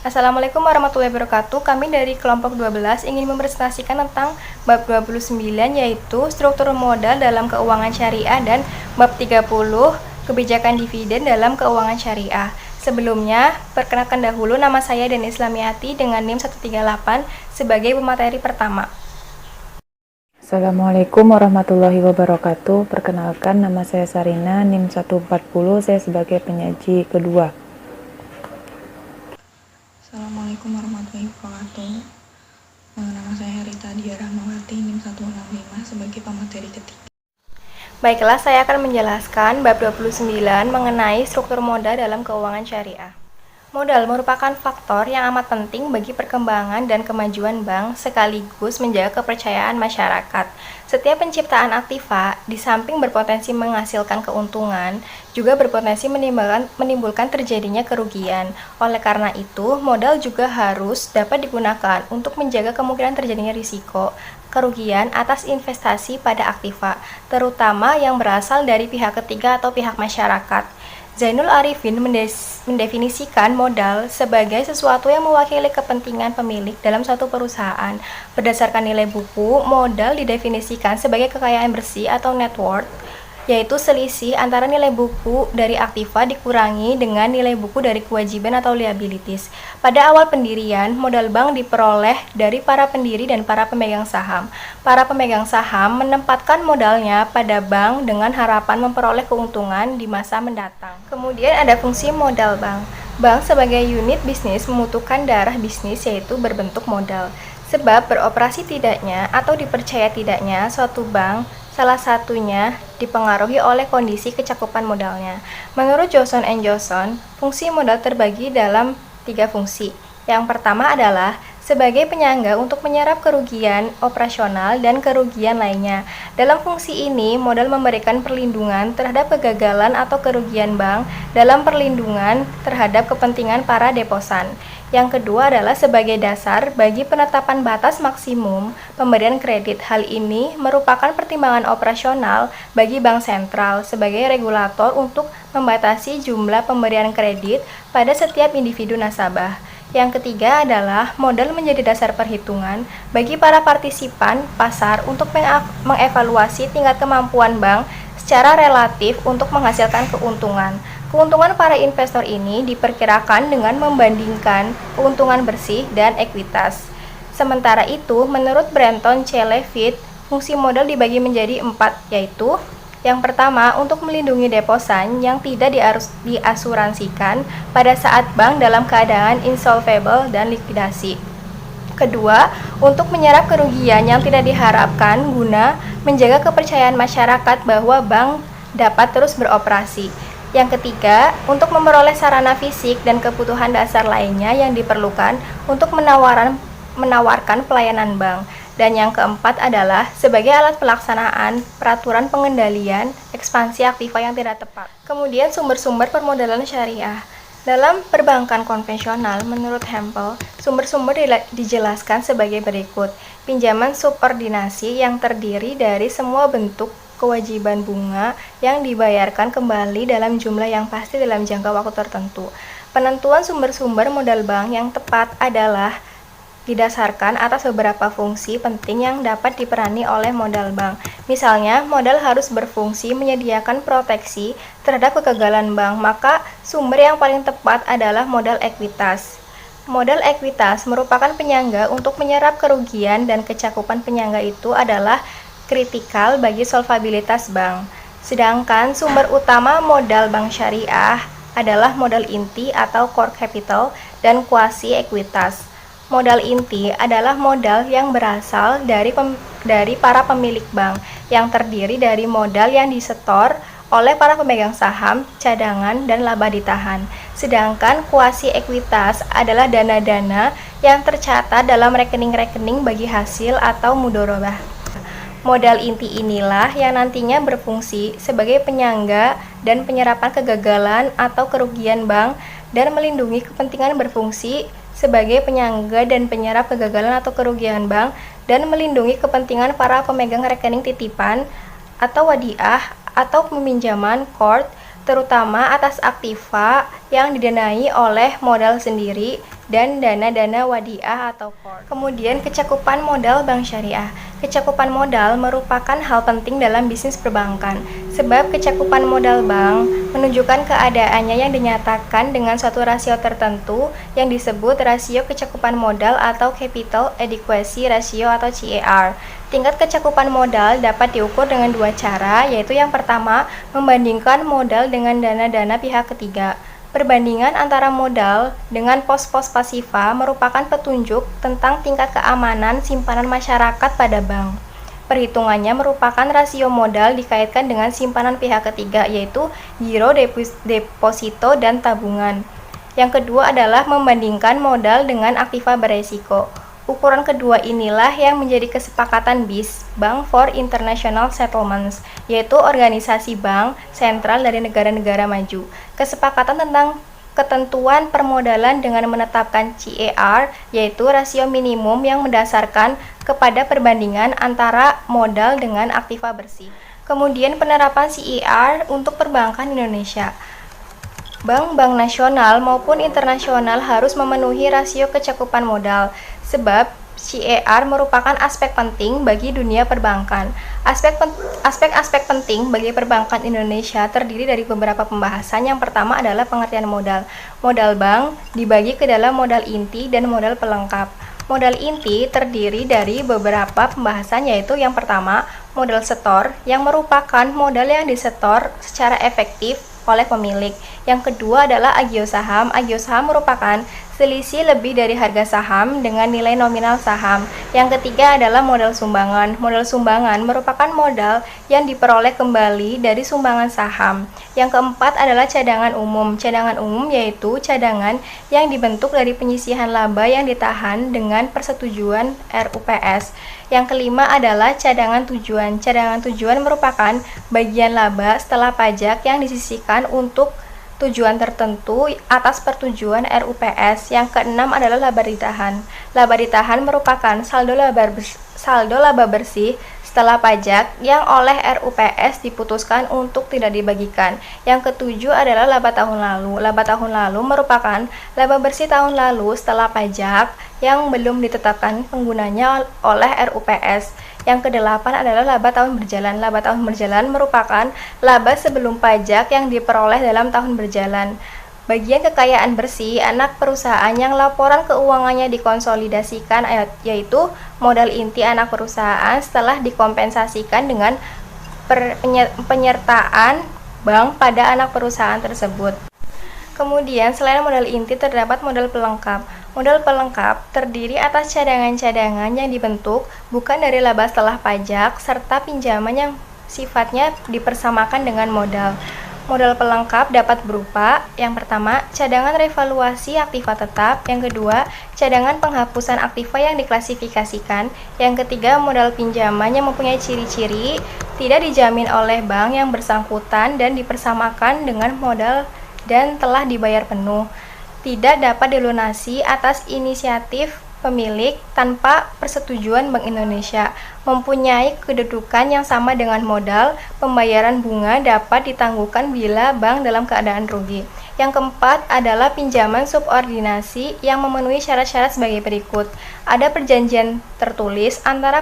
Assalamualaikum warahmatullahi wabarakatuh. Kami dari kelompok 12 ingin mempresentasikan tentang bab 29 yaitu struktur modal dalam keuangan syariah dan bab 30 kebijakan dividen dalam keuangan syariah. Sebelumnya, perkenalkan dahulu nama saya Deni Islamiati dengan NIM 138 sebagai pemateri pertama. Assalamualaikum warahmatullahi wabarakatuh. Perkenalkan, nama saya Sarina, NIM 140, saya sebagai penyaji kedua. Assalamualaikum warahmatullahi wabarakatuh. Nama saya Rita Dia Rahmawati, NIM 165 sebagai pemateri ketiga. Baiklah, saya akan menjelaskan bab 29 mengenai struktur modal dalam keuangan syariah. Modal merupakan faktor yang amat penting bagi perkembangan dan kemajuan bank sekaligus menjaga kepercayaan masyarakat. Setiap penciptaan aktiva, di samping berpotensi menghasilkan keuntungan, juga berpotensi menimbulkan terjadinya kerugian. Oleh karena itu, modal juga harus dapat digunakan untuk menjaga kemungkinan terjadinya risiko kerugian atas investasi pada aktiva, terutama yang berasal dari pihak ketiga atau pihak masyarakat. Zainul Arifin mendefinisikan modal sebagai sesuatu yang mewakili kepentingan pemilik dalam suatu perusahaan. Berdasarkan nilai buku, modal didefinisikan sebagai kekayaan bersih atau net worth, yaitu selisih antara nilai buku dari aktiva dikurangi dengan nilai buku dari kewajiban atau liabilities. Pada awal pendirian, modal bank diperoleh dari para pendiri dan para pemegang saham. Para pemegang saham menempatkan modalnya pada bank dengan harapan memperoleh keuntungan di masa mendatang. Kemudian ada fungsi modal bank. Bank sebagai unit bisnis membutuhkan darah bisnis yaitu berbentuk modal. Sebab beroperasi tidaknya atau dipercaya tidaknya suatu bank salah satunya dipengaruhi oleh kondisi kecakupan modalnya. Menurut Johnson & Johnson, fungsi modal terbagi dalam 3 fungsi. Yang pertama adalah sebagai penyangga untuk menyerap kerugian operasional dan kerugian lainnya. Dalam fungsi ini, modal memberikan perlindungan terhadap kegagalan atau kerugian bank dalam perlindungan terhadap kepentingan para deposan. Yang kedua adalah sebagai dasar bagi penetapan batas maksimum pemberian kredit. Hal ini merupakan pertimbangan operasional bagi bank sentral sebagai regulator untuk membatasi jumlah pemberian kredit pada setiap individu nasabah. Yang ketiga adalah modal menjadi dasar perhitungan bagi para partisipan pasar untuk mengevaluasi tingkat kemampuan bank secara relatif untuk menghasilkan keuntungan. Keuntungan para investor ini diperkirakan dengan membandingkan keuntungan bersih dan ekuitas. Sementara itu, menurut Brenton C. Leavitt, fungsi modal dibagi menjadi 4, yaitu yang pertama, untuk melindungi deposan yang tidak diasuransikan pada saat bank dalam keadaan insolvable dan likuidasi. Kedua, untuk menyerap kerugian yang tidak diharapkan guna menjaga kepercayaan masyarakat bahwa bank dapat terus beroperasi. Yang ketiga, untuk memperoleh sarana fisik dan kebutuhan dasar lainnya yang diperlukan untuk menawarkan pelayanan bank. Dan yang keempat adalah sebagai alat pelaksanaan peraturan pengendalian ekspansi aktiva yang tidak tepat. Kemudian sumber-sumber permodalan syariah. Dalam perbankan konvensional, menurut Hempel, sumber-sumber dijelaskan sebagai berikut. Pinjaman subordinasi yang terdiri dari semua bentuk kewajiban bunga yang dibayarkan kembali dalam jumlah yang pasti dalam jangka waktu tertentu. Penentuan sumber-sumber modal bank yang tepat adalah didasarkan atas beberapa fungsi penting yang dapat diperani oleh modal bank. Misalnya, modal harus berfungsi menyediakan proteksi terhadap kegagalan bank, maka sumber yang paling tepat adalah modal ekuitas. Modal ekuitas merupakan penyangga untuk menyerap kerugian dan kecakupan penyangga itu adalah kritikal bagi solvabilitas bank. Sedangkan sumber utama modal bank syariah adalah modal inti atau core capital dan kuasi ekuitas. Modal inti adalah modal yang berasal dari para pemilik bank yang terdiri dari modal yang disetor oleh para pemegang saham, cadangan, dan laba ditahan. Sedangkan kuasi ekuitas adalah dana-dana yang tercatat dalam rekening-rekening bagi hasil atau mudorobah. Modal inti inilah yang nantinya berfungsi sebagai penyangga dan penyerapan kegagalan atau kerugian bank dan melindungi kepentingan berfungsi sebagai penyangga dan penyerap kegagalan atau kerugian bank dan melindungi kepentingan para pemegang rekening titipan atau wadiah atau peminjaman court terutama atas aktiva yang didanai oleh modal sendiri dan dana-dana wadiah atau core. Kemudian kecakupan modal bank syariah. Kecakupan modal merupakan hal penting dalam bisnis perbankan, sebab kecakupan modal bank menunjukkan keadaannya yang dinyatakan dengan suatu rasio tertentu yang disebut rasio kecakupan modal atau Capital Adequacy Ratio atau CAR. Tingkat kecakupan modal dapat diukur dengan dua cara, yaitu yang pertama, membandingkan modal dengan dana-dana pihak ketiga. Perbandingan antara modal dengan pos-pos pasifa merupakan petunjuk tentang tingkat keamanan simpanan masyarakat pada bank. Perhitungannya merupakan rasio modal dikaitkan dengan simpanan pihak ketiga, yaitu giro, deposito, dan tabungan. Yang kedua adalah membandingkan modal dengan aktiva beresiko. Ukuran kedua inilah yang menjadi kesepakatan BIS, Bank for International Settlements, yaitu organisasi bank sentral dari negara-negara maju. Kesepakatan tentang ketentuan permodalan dengan menetapkan CAR, yaitu rasio minimum yang mendasarkan kepada perbandingan antara modal dengan aktiva bersih. Kemudian penerapan CAR untuk perbankan Indonesia. Bank-bank nasional maupun internasional harus memenuhi rasio kecakupan modal, sebab CAR merupakan aspek penting bagi dunia perbankan. Aspek-aspek penting bagi perbankan Indonesia terdiri dari beberapa pembahasan. Yang pertama adalah pengertian modal. Modal bank dibagi ke dalam modal inti dan modal pelengkap. Modal inti terdiri dari beberapa pembahasan, yaitu yang pertama, modal setor, yang merupakan modal yang disetor secara efektif oleh pemilik. Yang kedua adalah agio saham. Agio saham merupakan selisih lebih dari harga saham dengan nilai nominal saham. Yang ketiga adalah modal sumbangan. Modal sumbangan merupakan modal yang diperoleh kembali dari sumbangan saham. Yang keempat adalah cadangan umum. Cadangan umum yaitu cadangan yang dibentuk dari penyisihan laba yang ditahan dengan persetujuan RUPS. Yang kelima adalah cadangan tujuan. Cadangan tujuan merupakan bagian laba setelah pajak yang disisihkan untuk tujuan tertentu atas persetujuan RUPS. Yang keenam adalah laba ditahan. Laba ditahan merupakan saldo laba bersih setelah pajak yang oleh RUPS diputuskan untuk tidak dibagikan. Yang ketujuh adalah laba tahun lalu. Laba tahun lalu merupakan laba bersih tahun lalu setelah pajak yang belum ditetapkan penggunanya oleh RUPS. Yang kedelapan adalah laba tahun berjalan. Laba tahun berjalan merupakan laba sebelum pajak yang diperoleh dalam tahun berjalan. Bagian kekayaan bersih anak perusahaan yang laporan keuangannya dikonsolidasikan, yaitu modal inti anak perusahaan setelah dikompensasikan dengan penyertaan bank pada anak perusahaan tersebut. Kemudian, selain modal inti, terdapat modal pelengkap. Modal pelengkap terdiri atas cadangan-cadangan yang dibentuk bukan dari laba setelah pajak, serta pinjaman yang sifatnya dipersamakan dengan modal. Modal pelengkap dapat berupa, yang pertama, cadangan revaluasi aktiva tetap, yang kedua, cadangan penghapusan aktiva yang diklasifikasikan, yang ketiga, modal pinjaman yang mempunyai ciri-ciri, tidak dijamin oleh bank yang bersangkutan dan dipersamakan dengan modal dan telah dibayar penuh, tidak dapat dilunasi atas inisiatif pemilik tanpa persetujuan Bank Indonesia, mempunyai kedudukan yang sama dengan modal, pembayaran bunga dapat ditangguhkan bila bank dalam keadaan rugi. Yang keempat adalah pinjaman subordinasi yang memenuhi syarat-syarat sebagai berikut. Ada perjanjian tertulis antara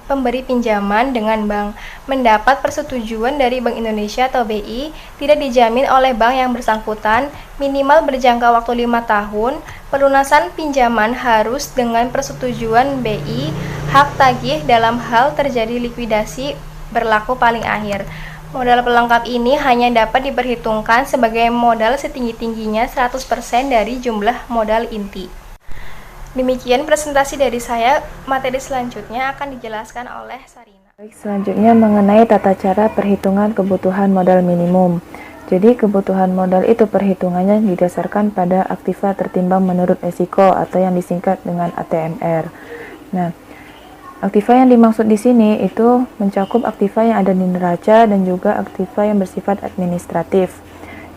pemberi pinjaman dengan bank, mendapat persetujuan dari Bank Indonesia atau BI, tidak dijamin oleh bank yang bersangkutan, minimal berjangka waktu 5 tahun, pelunasan pinjaman harus dengan persetujuan BI, hak tagih dalam hal terjadi likuidasi berlaku paling akhir. Modal pelengkap ini hanya dapat diperhitungkan sebagai modal setinggi-tingginya 100% dari jumlah modal inti. Demikian presentasi dari saya. Materi selanjutnya akan dijelaskan oleh Sarina. Baik, selanjutnya mengenai tata cara perhitungan kebutuhan modal minimum. Jadi kebutuhan modal itu perhitungannya didasarkan pada aktiva tertimbang menurut resiko atau yang disingkat dengan ATMR. Nah, aktiva yang dimaksud di sini itu mencakup aktiva yang ada di neraca dan juga aktiva yang bersifat administratif.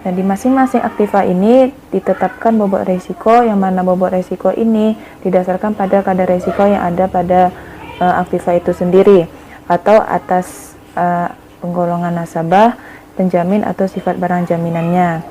Nah, di masing-masing aktiva ini ditetapkan bobot resiko, yang mana bobot resiko ini didasarkan pada kadar resiko yang ada pada aktiva itu sendiri atau atas penggolongan nasabah, penjamin atau sifat barang jaminannya.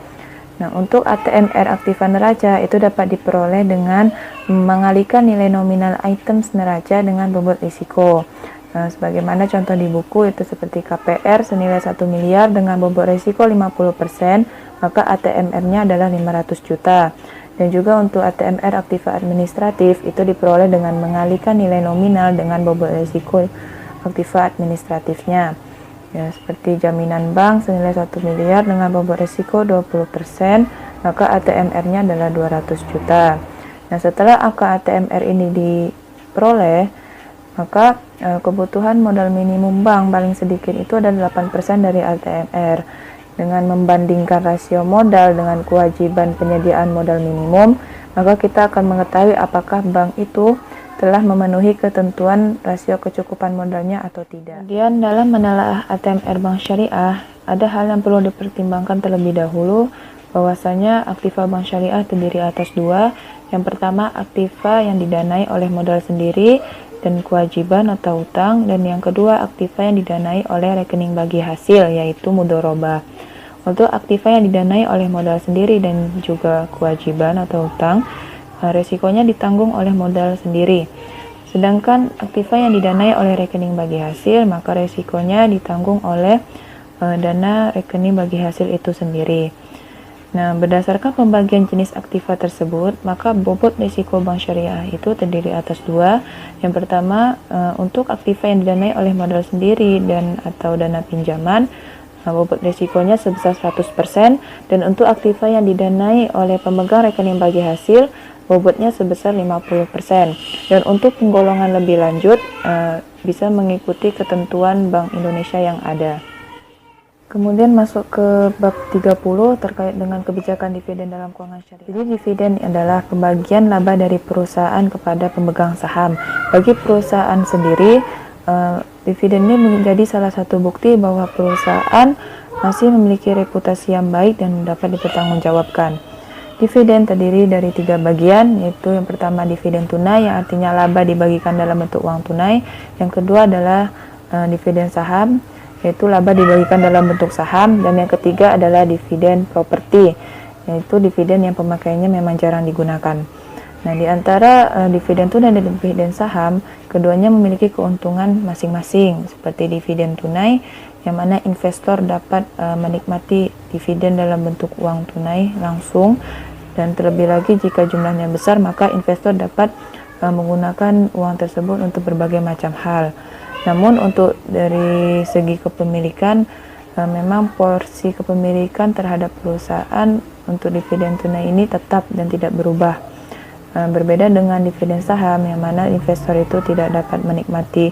Nah, untuk ATMR aktiva neraca itu dapat diperoleh dengan mengalihkan nilai nominal items neraca dengan bobot risiko. Nah, sebagaimana contoh di buku itu seperti KPR senilai 1 miliar dengan bobot risiko 50%, maka ATMR-nya adalah 500 juta. Dan juga untuk ATMR aktiva administratif itu diperoleh dengan mengalihkan nilai nominal dengan bobot risiko aktiva administratifnya. Ya, seperti jaminan bank senilai 1 miliar dengan bobot risiko 20%, maka ATMR-nya adalah 200 juta. Nah, setelah angka ATMR ini diperoleh, maka kebutuhan modal minimum bank paling sedikit itu adalah 8% dari ATMR. Dengan membandingkan rasio modal dengan kewajiban penyediaan modal minimum, maka kita akan mengetahui apakah bank itu telah memenuhi ketentuan rasio kecukupan modalnya atau tidak. Kemudian dalam menelaah ATMR bank syariah, ada hal yang perlu dipertimbangkan terlebih dahulu, bahwasanya aktiva bank syariah terdiri atas dua. Yang pertama, aktiva yang didanai oleh modal sendiri dan kewajiban atau utang, dan yang kedua, aktiva yang didanai oleh rekening bagi hasil, yaitu mudhorobah. Untuk aktiva yang didanai oleh modal sendiri dan juga kewajiban atau utang, resikonya ditanggung oleh modal sendiri. Sedangkan aktiva yang didanai oleh rekening bagi hasil, maka resikonya ditanggung oleh dana rekening bagi hasil itu sendiri. Nah, berdasarkan pembagian jenis aktiva tersebut, maka bobot risiko bank syariah itu terdiri atas dua. Yang pertama, untuk aktiva yang didanai oleh modal sendiri dan atau dana pinjaman, bobot risikonya sebesar 100%, dan untuk aktiva yang didanai oleh pemegang rekening bagi hasil, bobotnya sebesar 50%. Dan untuk penggolongan lebih lanjut, bisa mengikuti ketentuan Bank Indonesia yang ada. Kemudian masuk ke bab 30 terkait dengan kebijakan dividen dalam keuangan syariah. Jadi dividen adalah pembagian laba dari perusahaan kepada pemegang saham. Bagi perusahaan sendiri, dividen ini menjadi salah satu bukti bahwa perusahaan masih memiliki reputasi yang baik dan dapat dipertanggungjawabkan. Dividen terdiri dari 3 bagian, yaitu yang pertama dividen tunai, yang artinya laba dibagikan dalam bentuk uang tunai. Yang kedua adalah dividen saham, yaitu laba dibagikan dalam bentuk saham. Dan yang ketiga adalah dividen properti, yaitu dividen yang pemakaiannya memang jarang digunakan. Nah, di antara dividen tunai dan dividen saham, keduanya memiliki keuntungan masing-masing. Seperti dividen tunai, yang mana investor dapat menikmati dividen dalam bentuk uang tunai langsung, dan terlebih lagi jika jumlahnya besar, maka investor dapat menggunakan uang tersebut untuk berbagai macam hal. Namun untuk dari segi kepemilikan, memang porsi kepemilikan terhadap perusahaan untuk dividen tunai ini tetap dan tidak berubah. Berbeda dengan dividen saham, yang mana investor itu tidak dapat menikmati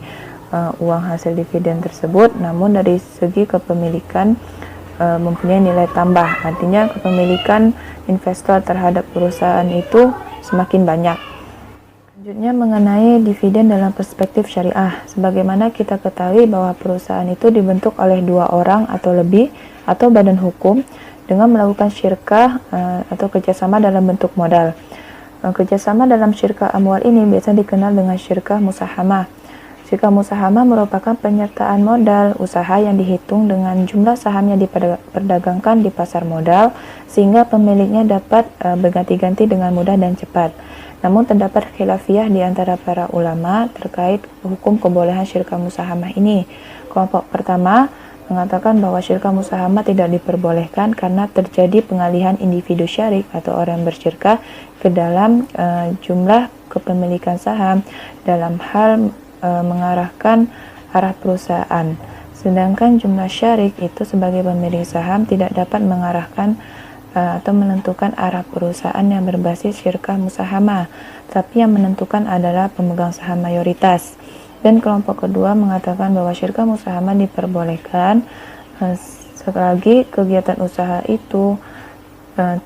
uang hasil dividen tersebut, namun dari segi kepemilikan mempunyai nilai tambah. Artinya kepemilikan investor terhadap perusahaan itu semakin banyak. Selanjutnya mengenai dividen dalam perspektif syariah. Sebagaimana kita ketahui bahwa perusahaan itu dibentuk oleh 2 orang atau lebih atau badan hukum dengan melakukan syirkah atau kerjasama dalam bentuk modal. Kerjasama dalam syirkah amwal ini biasa dikenal dengan syirkah musahamah. Syirkah musahamah merupakan penyertaan modal usaha yang dihitung dengan jumlah saham yang diperdagangkan di pasar modal, sehingga pemiliknya dapat berganti-ganti dengan mudah dan cepat. Namun terdapat khilafiyah di antara para ulama terkait hukum kebolehan syirkah musahamah ini. Kelompok pertama mengatakan bahwa syirkah musahamah tidak diperbolehkan karena terjadi pengalihan individu syarik atau orang bersyirkah ke dalam jumlah kepemilikan saham dalam hal mengarahkan arah perusahaan. Sedangkan jumlah syarik itu sebagai pemilik saham tidak dapat mengarahkan atau menentukan arah perusahaan yang berbasis syirkah musahamah, tapi yang menentukan adalah pemegang saham mayoritas. Dan kelompok kedua mengatakan bahwa syirkah musahamah diperbolehkan selagi kegiatan usaha itu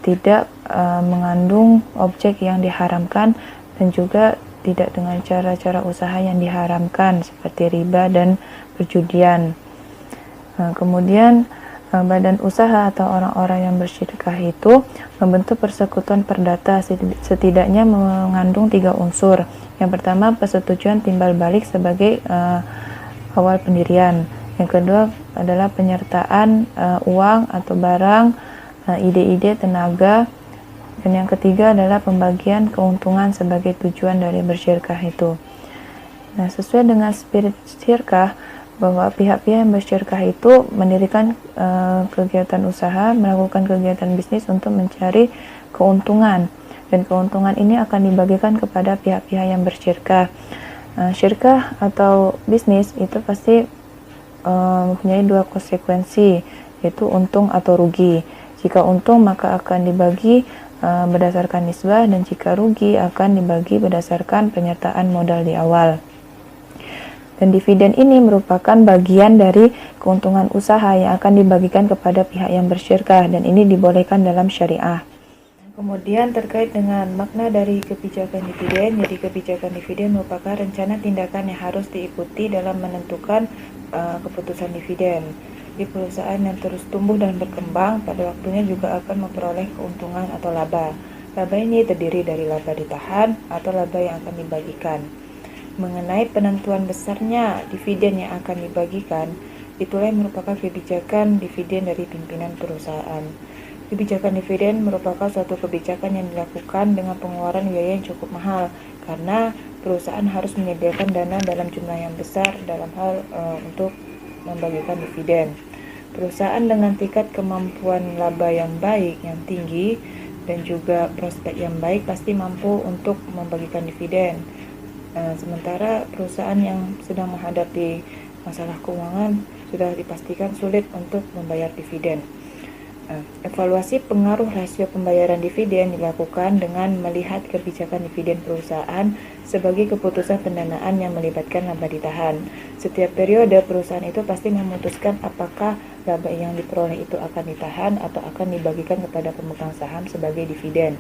tidak mengandung objek yang diharamkan dan juga tidak dengan cara-cara usaha yang diharamkan seperti riba dan perjudian. Kemudian badan usaha atau orang-orang yang bersyirkah itu membentuk persekutuan perdata, setidaknya mengandung 3 unsur. Yang pertama, persetujuan timbal balik sebagai awal pendirian. Yang kedua adalah penyertaan uang atau barang ide-ide, tenaga, dan yang ketiga adalah pembagian keuntungan sebagai tujuan dari bersyirkah itu. Nah, sesuai dengan spirit syirkah, bahwa pihak-pihak yang bersyirkah itu mendirikan kegiatan usaha, melakukan kegiatan bisnis untuk mencari keuntungan, dan keuntungan ini akan dibagikan kepada pihak-pihak yang bersyirkah. Syirkah atau bisnis itu pasti mempunyai dua konsekuensi, yaitu untung atau rugi. Jika untung maka akan dibagi berdasarkan nisbah, dan jika rugi akan dibagi berdasarkan penyertaan modal di awal. Dan dividen ini merupakan bagian dari keuntungan usaha yang akan dibagikan kepada pihak yang bersyirkah, dan ini dibolehkan dalam syariah. Kemudian terkait dengan makna dari kebijakan dividen, jadi kebijakan dividen merupakan rencana tindakan yang harus diikuti dalam menentukan keputusan dividen. Di perusahaan yang terus tumbuh dan berkembang, pada waktunya juga akan memperoleh keuntungan atau laba. Laba ini terdiri dari laba ditahan atau laba yang akan dibagikan. Mengenai penentuan besarnya dividen yang akan dibagikan, itulah yang merupakan kebijakan dividen dari pimpinan perusahaan. Kebijakan dividen merupakan suatu kebijakan yang dilakukan dengan pengeluaran biaya yang cukup mahal, karena perusahaan harus menyediakan dana dalam jumlah yang besar dalam hal untuk membagikan dividen. Perusahaan dengan tingkat kemampuan laba yang baik, yang tinggi, dan juga prospek yang baik pasti mampu untuk membagikan dividen. Sementara perusahaan yang sedang menghadapi masalah keuangan sudah dipastikan sulit untuk membayar dividen. Evaluasi pengaruh rasio pembayaran dividen dilakukan dengan melihat kebijakan dividen perusahaan sebagai keputusan pendanaan yang melibatkan laba ditahan. Setiap periode perusahaan itu pasti memutuskan apakah laba yang diperoleh itu akan ditahan atau akan dibagikan kepada pemegang saham sebagai dividen.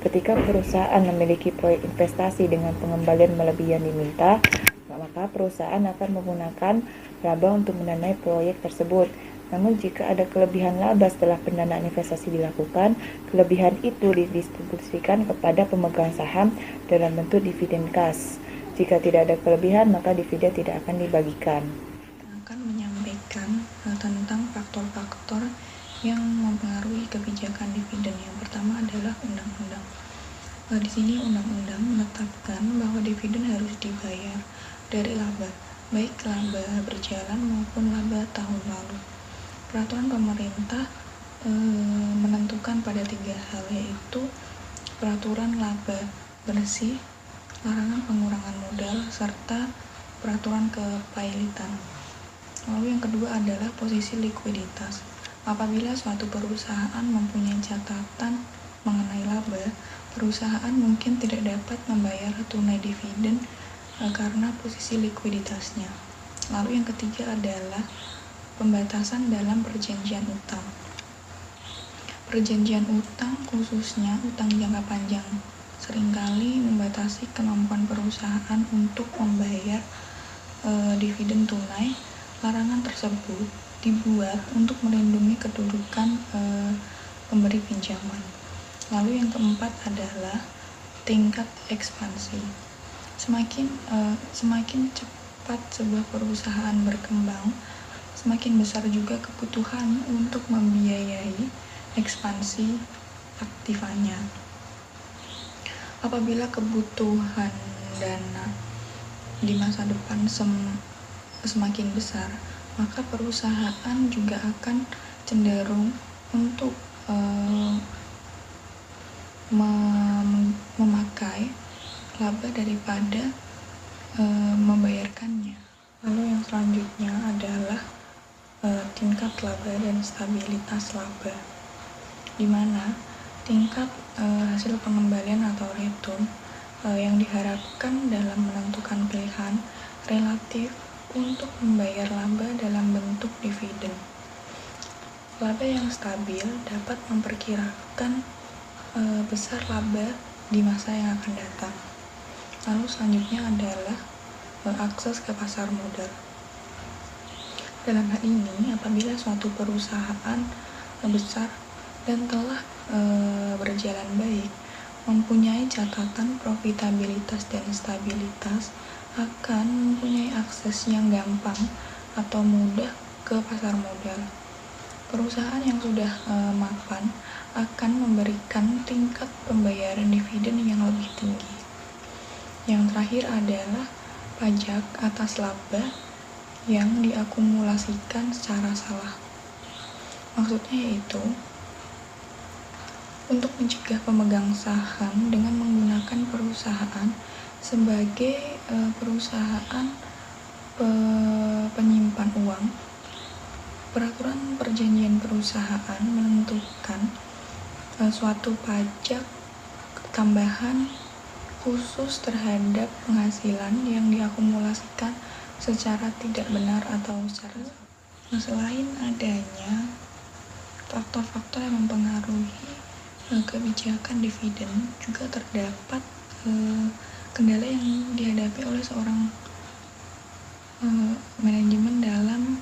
Ketika perusahaan memiliki proyek investasi dengan pengembalian melebihi yang diminta, maka perusahaan akan menggunakan laba untuk mendanai proyek tersebut. Namun jika ada kelebihan laba setelah pendanaan investasi dilakukan, kelebihan itu didistribusikan kepada pemegang saham dalam bentuk dividen kas. Jika tidak ada kelebihan, maka dividen tidak akan dibagikan. Akan menyampaikan tentang faktor-faktor yang mempengaruhi kebijakan dividen. Yang pertama adalah undang-undang. Di sini undang-undang menetapkan bahwa dividen harus dibayar dari laba, baik laba berjalan maupun laba tahun lalu. Peraturan pemerintah menentukan pada 3 hal, yaitu peraturan laba bersih, larangan pengurangan modal, serta peraturan kepailitan. Lalu yang kedua adalah posisi likuiditas. Apabila suatu perusahaan mempunyai catatan mengenai laba, perusahaan mungkin tidak dapat membayar tunai dividen karena posisi likuiditasnya. Lalu yang ketiga adalah pembatasan dalam perjanjian utang. Perjanjian utang, khususnya utang jangka panjang, seringkali membatasi kemampuan perusahaan untuk membayar dividen tunai. Larangan tersebut dibuat untuk melindungi kedudukan pemberi pinjaman. Lalu yang keempat adalah tingkat ekspansi. Semakin cepat sebuah perusahaan berkembang, semakin besar juga kebutuhan untuk membiayai ekspansi aktivanya. Apabila kebutuhan dana di masa depan semakin besar, maka perusahaan juga akan cenderung untuk memakai laba daripada membayarkannya. Lalu yang selanjutnya adalah tingkat laba dan stabilitas laba, di mana tingkat hasil pengembalian atau return yang diharapkan dalam menentukan pilihan relatif untuk membayar laba dalam bentuk dividen. Laba yang stabil dapat memperkirakan besar laba di masa yang akan datang. Lalu selanjutnya adalah akses ke pasar modal. Dalam hal ini, apabila suatu perusahaan besar dan telah berjalan baik, mempunyai catatan profitabilitas dan stabilitas, akan mempunyai akses yang gampang atau mudah ke pasar modal. Perusahaan yang sudah mapan akan memberikan tingkat pembayaran dividen yang lebih tinggi. Yang terakhir adalah pajak atas laba yang diakumulasikan secara salah. Maksudnya yaitu untuk mencegah pemegang saham dengan menggunakan perusahaan sebagai perusahaan penyimpan uang. Peraturan perjanjian perusahaan menentukan suatu pajak tambahan khusus terhadap penghasilan yang diakumulasikan secara tidak benar atau secara salah. Nah, selain adanya faktor-faktor yang mempengaruhi kebijakan dividen, juga terdapat kendala yang dihadapi oleh seorang manajemen dalam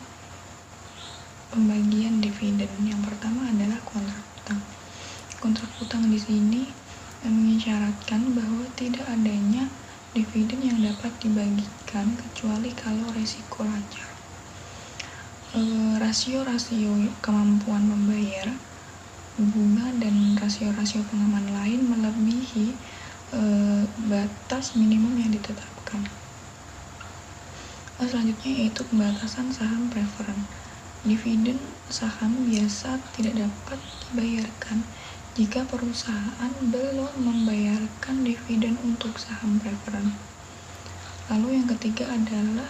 pembagian dividen. Yang pertama adalah kontrak utang. Kontrak utang di sini mengisyaratkan bahwa tidak adanya dividen yang dapat dibagikan kecuali kalau resiko lancar. Rasio-rasio kemampuan membayar, bunga, dan rasio-rasio pengaman lain melebihi batas minimum yang ditetapkan. Selanjutnya yaitu pembatasan saham preferen. Dividen saham biasa tidak dapat dibayarkan jika perusahaan belum membayarkan dividen untuk saham preferen. Lalu yang ketiga adalah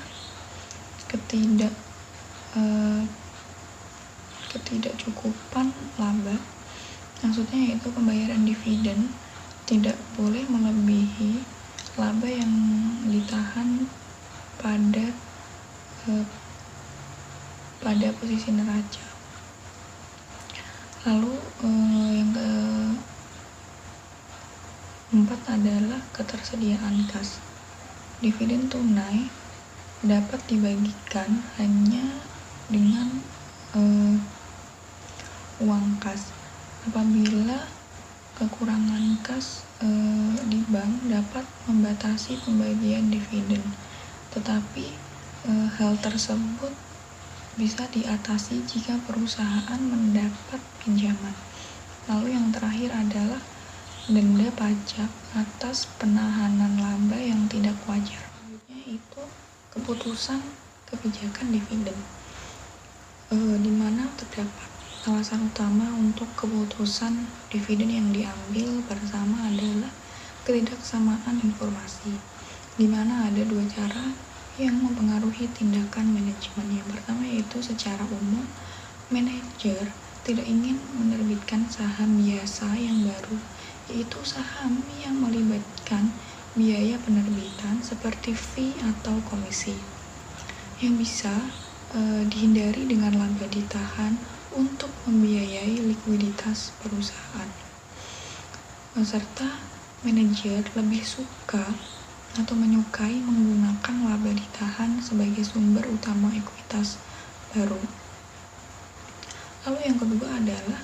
ketidakcukupan laba. Maksudnya yaitu pembayaran dividen tidak boleh melebihi laba yang ditahan pada posisi neraca. Lalu yang keempat adalah ketersediaan kas. Dividen tunai dapat dibagikan hanya dengan uang kas. Apabila kekurangan kas di bank dapat membatasi pembagian dividen, tetapi hal tersebut bisa diatasi jika perusahaan mendapat pinjaman. Lalu yang terakhir adalah denda pajak atas penahanan laba yang tidak wajar. Selanjutnya itu keputusan kebijakan dividen, di mana terdapat alasan utama untuk keputusan dividen yang diambil bersama adalah ketidaksamaan informasi, di mana ada dua cara yang mempengaruhi tindakan manajemen. Yang pertama yaitu secara umum, manajer tidak ingin menerbitkan saham biasa yang baru, yaitu saham yang melibatkan biaya penerbitan seperti fee atau komisi, yang bisa dihindari dengan laba ditahan untuk membiayai likuiditas perusahaan. Serta manajer lebih suka atau menyukai menggunakan laba ditahan sebagai sumber utama ekuitas baru. Lalu yang kedua adalah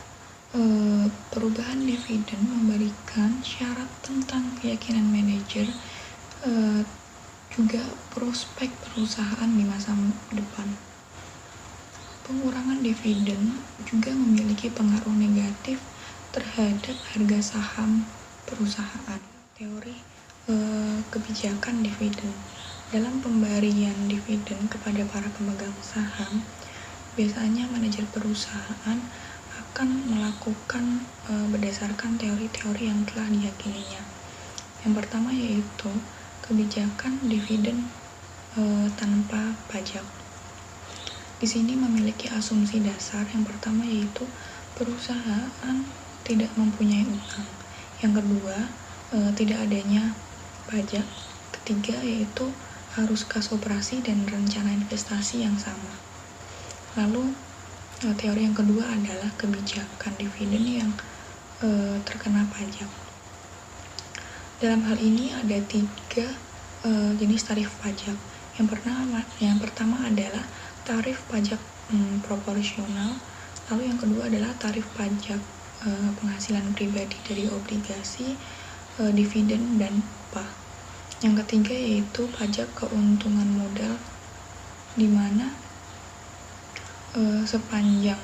perubahan dividen memberikan syarat tentang keyakinan manajer, juga prospek perusahaan di masa depan. Pengurangan dividen juga memiliki pengaruh negatif terhadap harga saham perusahaan. Teori kebijakan dividen. Dalam pemberian dividen kepada para pemegang saham, biasanya manajer perusahaan akan melakukan berdasarkan teori-teori yang telah diyakininya. Yang pertama yaitu kebijakan dividen tanpa pajak. Di sini memiliki asumsi dasar. Yang pertama yaitu perusahaan tidak mempunyai utang. Yang kedua, tidak adanya pajak. Ketiga yaitu arus kas operasi dan rencana investasi yang sama. Lalu teori yang kedua adalah kebijakan dividen yang terkena pajak. Dalam hal ini ada 3 jenis tarif pajak. Yang pertama adalah tarif pajak proporsional. Lalu yang kedua adalah tarif pajak penghasilan pribadi dari obligasi, dividen, dan upah. Yang ketiga yaitu pajak keuntungan modal, di mana sepanjang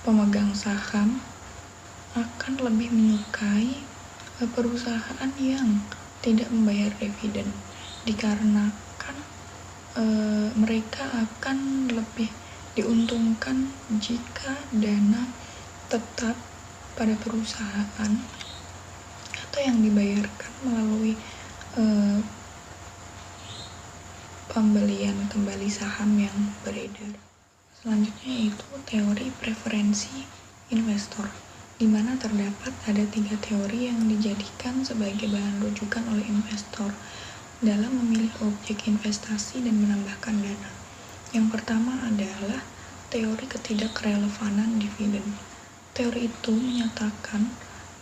pemegang saham akan lebih menyukai perusahaan yang tidak membayar dividen, dikarenakan mereka akan lebih diuntungkan jika dana tetap pada perusahaan atau yang dibayarkan melalui pembelian kembali saham yang beredar. Selanjutnya yaitu teori preferensi investor, di mana terdapat ada 3 teori yang dijadikan sebagai bahan rujukan oleh investor dalam memilih objek investasi dan menambahkan dana. Yang pertama adalah teori ketidakrelevanan dividen. Teori itu menyatakan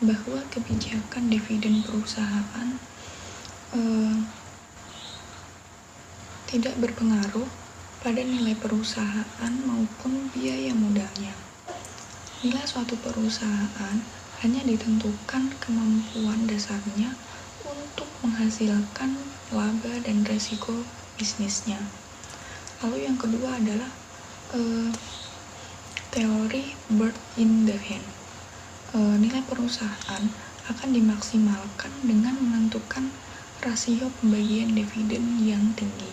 bahwa kebijakan dividen perusahaan tidak berpengaruh pada nilai perusahaan maupun biaya modalnya. Nilai suatu perusahaan hanya ditentukan kemampuan dasarnya untuk menghasilkan laba dan resiko bisnisnya. Lalu yang kedua adalah teori bird in the hand. Nilai perusahaan akan dimaksimalkan dengan menentukan rasio pembagian dividen yang tinggi.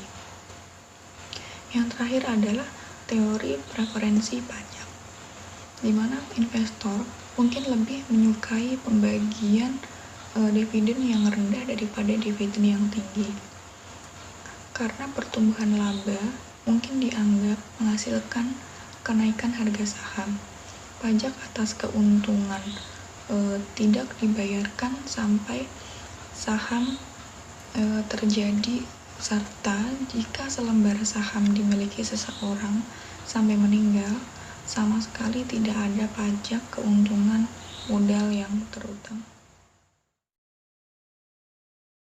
Yang terakhir adalah teori preferensi pajak, di mana investor mungkin lebih menyukai pembagian dividen yang rendah daripada dividen yang tinggi, karena pertumbuhan laba mungkin dianggap menghasilkan kenaikan harga saham. Pajak atas keuntungan tidak dibayarkan sampai saham terjadi, serta jika selembar saham dimiliki seseorang sampai meninggal, sama sekali tidak ada pajak keuntungan modal yang terutang.